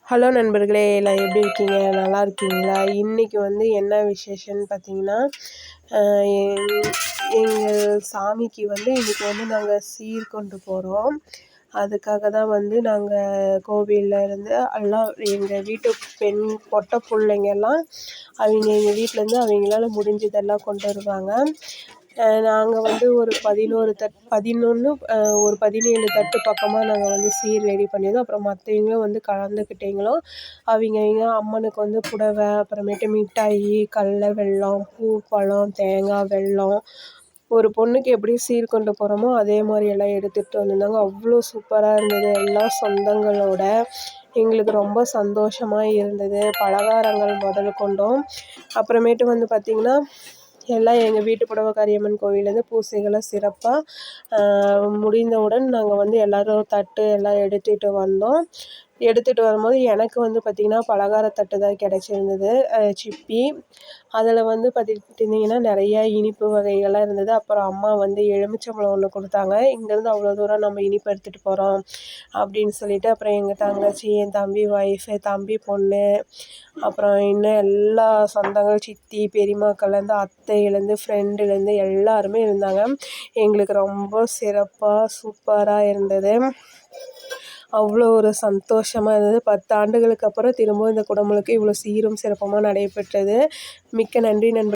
Hello நண்பர்களே, எல்லாம் எப்படி இருக்கீங்க? நல்லா இருக்கீங்களா? இன்றைக்கி வந்து என்ன விசேஷம்னு பார்த்தீங்கன்னா, எங்கள் சாமிக்கு வந்து இன்றைக்கி வந்து நாங்கள் சீர் கொண்டு போகிறோம். அதுக்காக தான் வந்து நாங்கள் கோவிலில் இருந்து எல்லாம் எங்கள் வீட்டு பெண் பொட்டை பிள்ளைங்கெல்லாம் அவங்க எங்கள் வீட்டிலேருந்து அவங்களால முடிஞ்சதெல்லாம் கொண்டு வருவாங்க. நாங்கள் வந்து ஒரு 11 ஒரு 17 தட்டு பக்கமாக நாங்கள் வந்து சீர் ரெடி பண்ணியிருந்தோம். அப்புறம் மற்றவங்களும் வந்து கலந்துக்கிட்டவங்களும் அவங்க அம்மனுக்கு வந்து புடவை, அப்புறமேட்டு மிட்டாய், கடல வெல்லம், பூ, பழம், தேங்காய், வெல்லம், ஒரு பொண்ணுக்கு எப்படி சீர் கொண்டு போகிறோமோ அதே மாதிரி எல்லாம் எடுத்துகிட்டு வந்திருந்தாங்க. அவ்வளோ சூப்பராக இருந்தது. எல்லா சொந்தங்களோட எங்களுக்கு ரொம்ப சந்தோஷமாக இருந்தது. பலகாரங்கள் முதல் கொண்டோம். அப்புறமேட்டு வந்து பார்த்திங்கன்னா, எல்லாம் எங்கள் வீட்டு புடவை காரியம்மன் கோவிலேருந்து பூஜைகள்லாம் சிறப்பாக முடிந்தவுடன் நாங்கள் வந்து எல்லோரும் தட்டு எல்லாம் எடுத்துகிட்டு வந்தோம். எடுத்துகிட்டு வரும்போது எனக்கு வந்து பார்த்திங்கன்னா பலகார தட்டு தான் கிடச்சிருந்தது. சிப்பி அதில் வந்து பார்த்துக்கிட்டிங்கன்னா நிறையா இனிப்பு வகைகள்லாம் இருந்தது. அப்புறம் அம்மா வந்து எலுமிச்சம்பழம் ஒன்று கொடுத்தாங்க. இங்கேருந்து அவ்வளோ தூரம் நம்ம இனிப்பு எடுத்துகிட்டு போகிறோம் அப்படின்னு சொல்லிட்டு. அப்புறம் எங்கள் தங்கச்சி, என் தம்பி ஒய்ஃபு, தம்பி பொண்ணு, அப்புறம் இன்னும் எல்லா சொந்தங்கள், சித்தி, பெரியம்மாக்கள்லேருந்து, அத்தையிலேருந்து, ஃப்ரெண்டுலேருந்து எல்லாருமே இருந்தாங்க. எங்களுக்கு ரொம்ப சிறப்பாக சூப்பராக இருந்தது. அவ்வளோ ஒரு சந்தோஷமாக இருந்தது. 10 ஆண்டுகளுக்கு அப்புறம் திரும்பவும் இந்த குடமுழுக்கு இவ்வளோ சீரும் சிறப்புமாக நடைபெற்றது. மிக்க நன்றி நண்பர்களே.